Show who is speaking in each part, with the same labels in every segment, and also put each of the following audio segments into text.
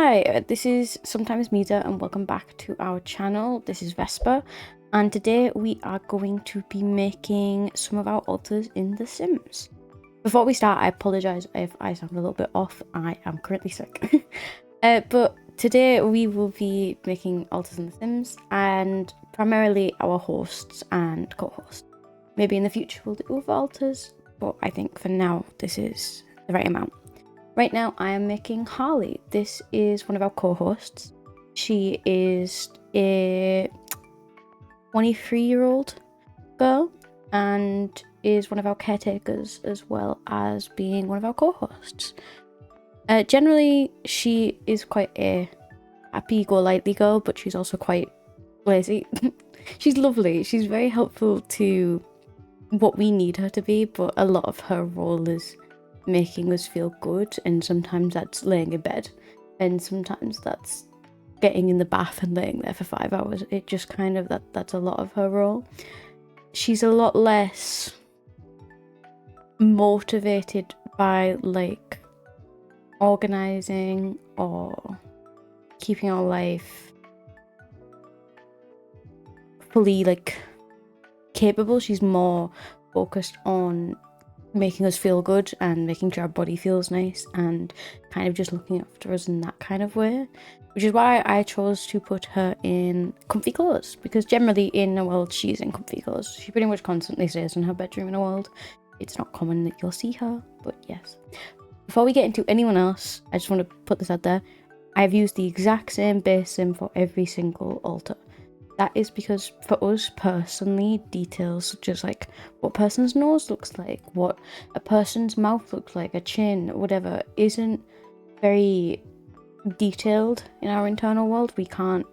Speaker 1: Hi, this is Sometimes Misa and welcome back to our channel. This is Vespa and today we are going to be making some of our altars in The Sims. Before we start, I apologise if I sound a little bit off. I am currently sick. But today we will be making altars in The Sims and primarily our hosts and co-hosts. Maybe in the future we'll do other altars, but I think for now this is the right amount. Right now I am making Harley. This is one of our co-hosts. She is a 23-year-old girl and is one of our caretakers as well as being one of our co-hosts. Generally she is quite a happy-go-lucky girl, but she's also quite lazy. She's lovely. She's very helpful to what we need her to be, but a lot of her role is making us feel good, and sometimes that's laying in bed and sometimes that's getting in the bath and laying there for 5 hours. It just kind of that's a lot of her role. She's a lot less motivated by like organizing or keeping our life fully like capable. She's more focused on making us feel good and making sure our body feels nice and kind of just looking after us in that kind of way, which is why I chose to put her in comfy clothes, because generally in a world she's in comfy clothes. She pretty much constantly stays in her bedroom in a world. It's not common that you'll see her, but yes. Before we get into anyone else, I just want to put this out there. I've used the exact same base sim for every single altar. That is because for us personally, details such as like what a person's nose looks like, what a person's mouth looks like, a chin, whatever, isn't very detailed in our internal world. We can't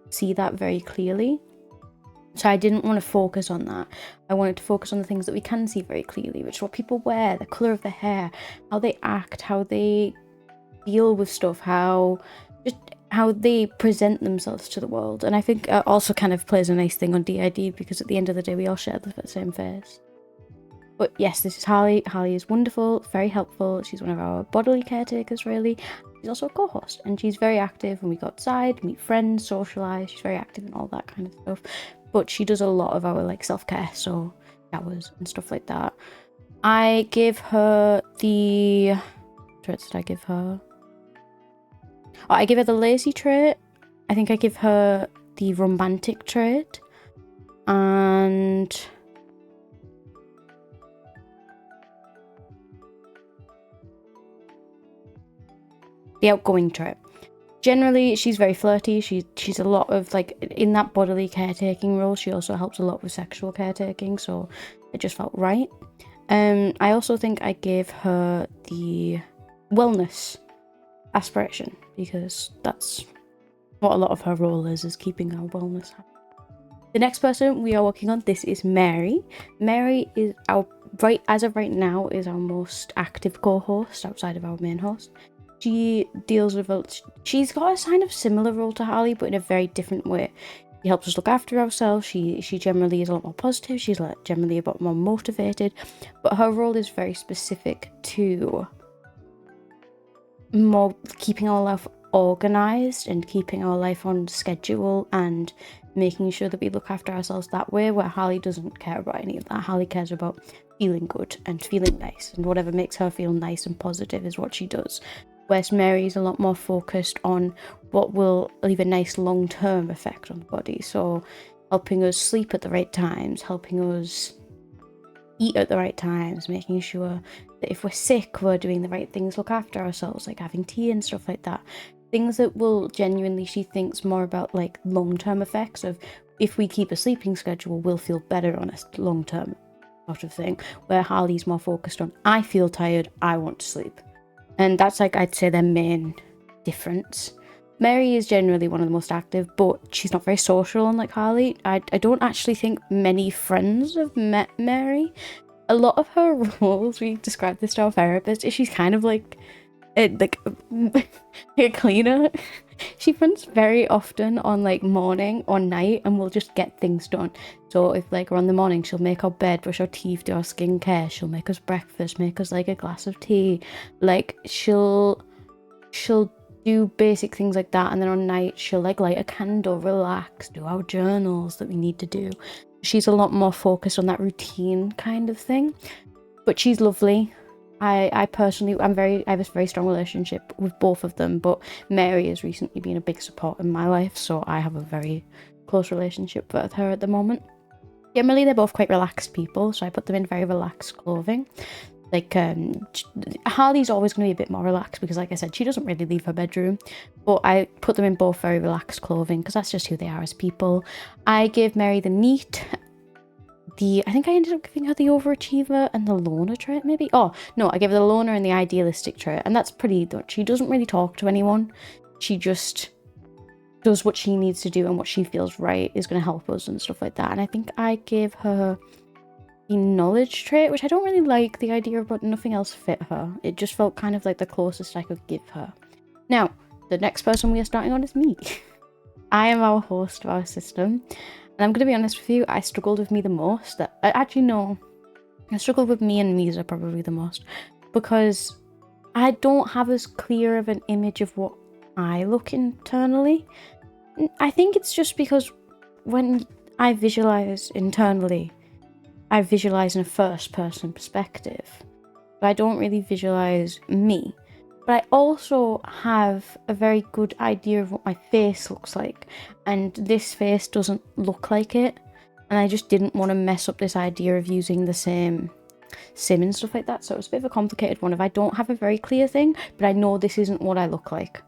Speaker 1: see that very clearly. So I didn't want to focus on that. I wanted to focus on the things that we can see very clearly, which is what people wear, the colour of their hair, how they act, how they deal with stuff, how they present themselves to the world. And I think it also kind of plays a nice thing on DID, because at the end of the day we all share the same face. But yes, this is Harley. Harley is wonderful, very helpful. She's one of our bodily caretakers really. She's also a co-host and she's very active when we go outside, meet friends, socialise. She's very active in all that kind of stuff. But she does a lot of our like self-care, so showers and stuff like that. I give her the... what traits did I give her? Oh, I give her the lazy trait. I think I give her the romantic trait. And the outgoing trait. Generally, she's very flirty. She's a lot of like in that bodily caretaking role. She also helps a lot with sexual caretaking, so it just felt right. I also think I gave her the wellness aspiration, because that's what a lot of her role is keeping our wellness happy. The next person we are working on, this is Mary. Mary is as of right now, is our most active co-host outside of our main host. She deals with she's got a kind of similar role to Harley, but in a very different way. She helps us look after ourselves. She generally is a lot more positive. She's generally a lot more motivated, but her role is very specific to more keeping our life organized and keeping our life on schedule and making sure that we look after ourselves that way, where Harley doesn't care about any of that. Harley cares about feeling good and feeling nice, and whatever makes her feel nice and positive is what she does. Whereas Mary is a lot more focused on what will leave a nice long-term effect on the body, so helping us sleep at the right times, helping us eat at the right times, making sure that if we're sick we're doing the right things, look after ourselves, like having tea and stuff like that. Things that will genuinely, she thinks more about like long-term effects of if we keep a sleeping schedule we'll feel better on a long-term sort of thing, where Harley's more focused on I feel tired, I want to sleep. And that's like, I'd say, their main difference. Mary is generally one of the most active, but she's not very social, unlike Harley. I don't actually think many friends have met Mary. A lot of her roles, we described this to our therapist, is she's kind of like a cleaner. She runs very often on like morning or night and we'll just get things done. So if like we're on the morning, she'll make our bed, brush our teeth, do our skincare, she'll make us breakfast, make us like a glass of tea. Like she'll do basic things like that, and then on night she'll like light a candle, relax, do our journals that we need to do. She's a lot more focused on that routine kind of thing, but she's lovely. I personally, I have a very strong relationship with both of them, but Mary has recently been a big support in my life, so I have a very close relationship with her at the moment. Generally, they're both quite relaxed people, so I put them in very relaxed clothing. Like, Harley's always going to be a bit more relaxed because, like I said, she doesn't really leave her bedroom, but I put them in both very relaxed clothing because that's just who they are as people. I gave Mary the neat, I think I ended up giving her the overachiever and the loner trait, maybe. Oh no, I gave her the loner and the idealistic trait, and that's pretty much. She doesn't really talk to anyone. She just does what she needs to do, and what she feels right is going to help us and stuff like that. And I think I gave her the knowledge trait, which I don't really like the idea of, but nothing else fit her. It just felt kind of like the closest I could give her. Now, the next person we are starting on is me. I am our host of our system. And I'm going to be honest with you, I struggled with me the most. I struggled with me and Misa probably the most, because I don't have as clear of an image of what I look internally. I think it's just because when I visualize internally, I visualize in a first person perspective. But I don't really visualize me. But I also have a very good idea of what my face looks like, and this face doesn't look like it, and I just didn't want to mess up this idea of using the same sim and stuff like that. So it's a bit of a complicated one if I don't have a very clear thing, but I know this isn't what I look like,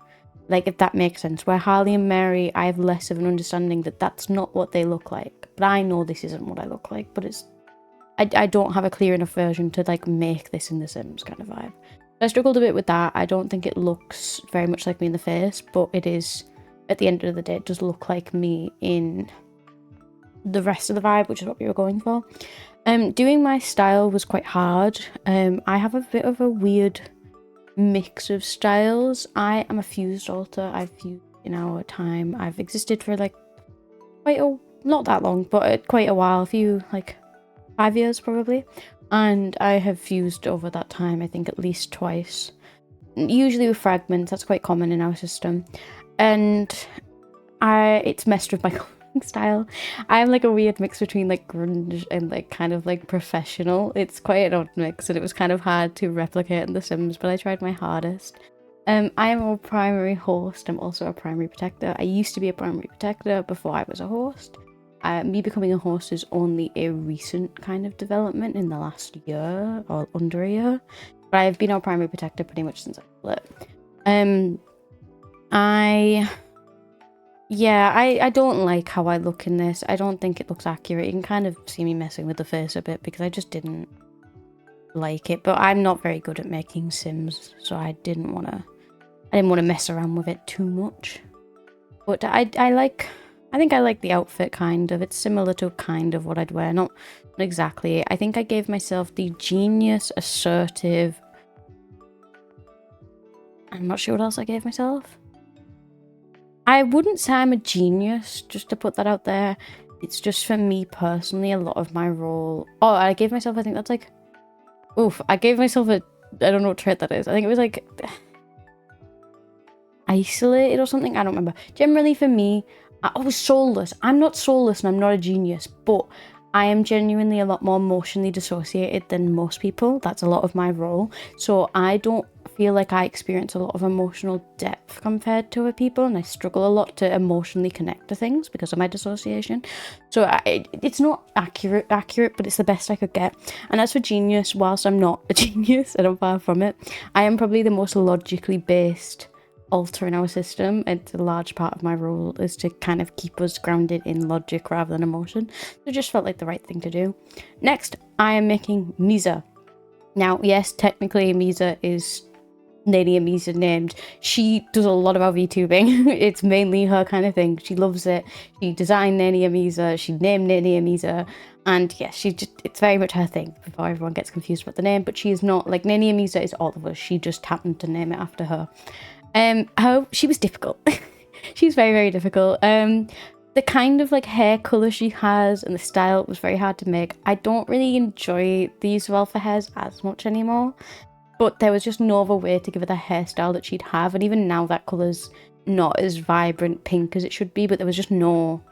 Speaker 1: if that makes sense. Where Harley and Mary, I have less of an understanding that that's not what they look like, but I know this isn't what I look like, but I don't have a clear enough version to make this in the Sims kind of vibe. I struggled a bit with that. I don't think it looks very much like me in the face, but it is, at the end of the day, it does look like me in the rest of the vibe, which is what we were going for. Doing my style was quite hard. I have a bit of a weird mix of styles. I am a fused alter. I've fused in our time. I've existed for not that long, but quite a while, 5 years probably. And I have fused over that time, I think at least twice. Usually with fragments, that's quite common in our system. And it's messed with my clothing style. I am a weird mix between grunge and kind of professional. It's quite an odd mix, and it was kind of hard to replicate in The Sims, but I tried my hardest. I am a primary host. I'm also a primary protector. I used to be a primary protector before I was a host. Me becoming a host is only a recent kind of development in the last year or under a year, but I've been our primary protector pretty much since I split. I don't like how I look in this. I don't think it looks accurate. You can kind of see me messing with the face a bit because I just didn't like it, but I'm not very good at making Sims, so I didn't want to mess around with it too much. But I think I like the outfit kind of. It's similar to kind of what I'd wear. Not exactly. I think I gave myself the genius, assertive. I'm not sure what else I gave myself. I wouldn't say I'm a genius, just to put that out there. It's just for me personally, a lot of my role. Oh, I gave myself, I think that's I gave myself I don't know what trait that is. I think it was isolated or something. I don't remember. Generally for me, I was soulless. I'm not soulless and I'm not a genius, but I am genuinely a lot more emotionally dissociated than most people. That's a lot of my role. So I don't feel like I experience a lot of emotional depth compared to other people, and I struggle a lot to emotionally connect to things because of my dissociation. So it's not accurate, but it's the best I could get. And as for genius, whilst I'm not a genius and I'm far from it, I am probably the most logically based alter in our system. It's a large part of my role is to kind of keep us grounded in logic rather than emotion. So it just felt like the right thing to do. Next, I am making Misa. Now, yes, technically Misa is Naenia Misa named. She does a lot of our VTubing. It's mainly her kind of thing. She loves it. She designed Naenia Misa. She named Naenia Misa. And yes, it's very much her thing before everyone gets confused about the name. But she is not, Naenia Misa is all of us. She just happened to name it after her. She was difficult. She's very, very difficult. The kind of hair colour she has and the style was very hard to make. I don't really enjoy the use of alpha hairs as much anymore. but there was just no other way to give her the hairstyle that she'd have. And even now that colour's not as vibrant pink as it should be, but there was no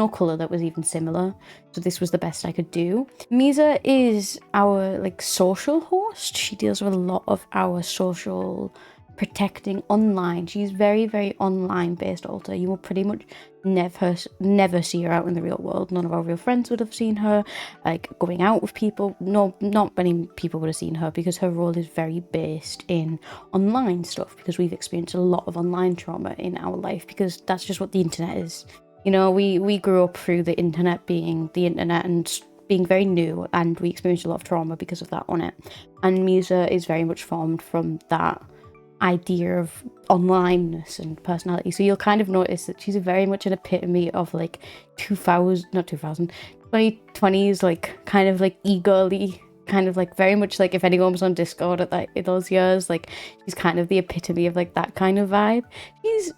Speaker 1: colour that was even similar. So this was the best I could do. Misa is our like social host. She deals with a lot of our social protecting online. She's very, very online based alter. You will pretty much never see her out in the real world. None of our real friends would have seen her like going out with people. No, not many people would have seen her, because her role is very based in online stuff, because we've experienced a lot of online trauma in our life, because that's just what the internet is. You know, we grew up through the internet being the internet and being very new, and we experienced a lot of trauma because of that on it. And Misa is very much formed from that idea of onlineness and personality. So you'll kind of notice that she's very much an epitome of like 2020s, like kind of like eagerly, kind of like very much like if anyone was on Discord at like those years, like she's kind of the epitome of like that kind of vibe. She's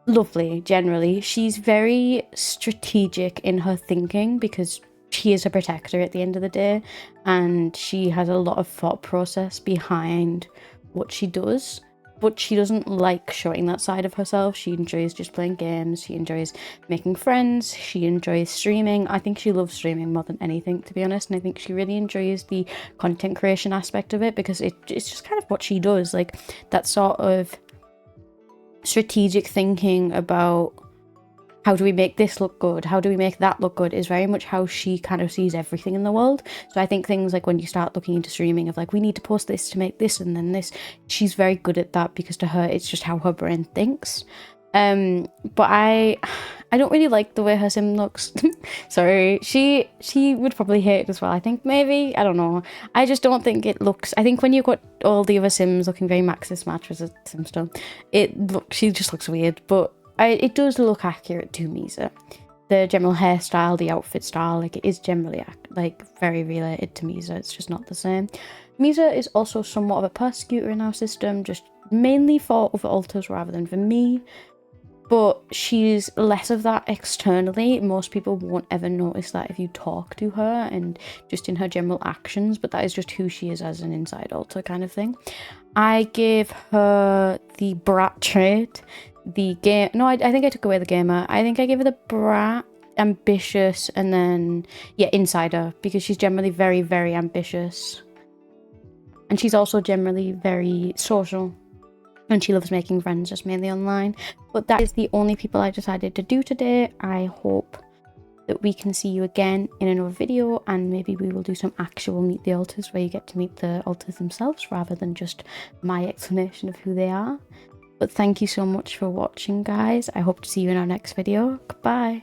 Speaker 1: lovely generally. She's very strategic in her thinking, because she is a protector at the end of the day, and she has a lot of thought process behind what she does. But she doesn't like showing that side of herself. She enjoys just playing games. She enjoys making friends. She enjoys streaming. I think she loves streaming more than anything, to be honest. And I think she really enjoys the content creation aspect of it, because it's just kind of what she does. Like that sort of strategic thinking about how do we make this look good, how do we make that look good, is very much how she kind of sees everything in the world. So I think things like when you start looking into streaming of like, we need to post this to make this and then this, she's very good at that, because to her it's just how her brain thinks. But I don't really like the way her sim looks. Sorry, she would probably hate it as well. I think maybe, I don't know, I just don't think it looks, I think when you've got all the other sims looking very Maxis Match as a sim still, she just looks weird. But it does look accurate to Misa. The general hairstyle, the outfit style, like it is generally like very related to Misa. It's just not the same. Misa is also somewhat of a persecutor in our system, just mainly for other alters rather than for me. But she's less of that externally. Most people won't ever notice that if you talk to her and just in her general actions, but that is just who she is as an inside alter kind of thing. I gave her the brat trait. I think I took away the gamer. I think I gave her the brat, ambitious, and then insider, because she's generally very, very ambitious, and she's also generally very social, and she loves making friends, just mainly online. But that is the only people I decided to do today. I hope that we can see you again in another video, and maybe we will do some actual meet the alters where you get to meet the alters themselves rather than just my explanation of who they are. But thank you so much for watching, guys. I hope to see you in our next video. Goodbye.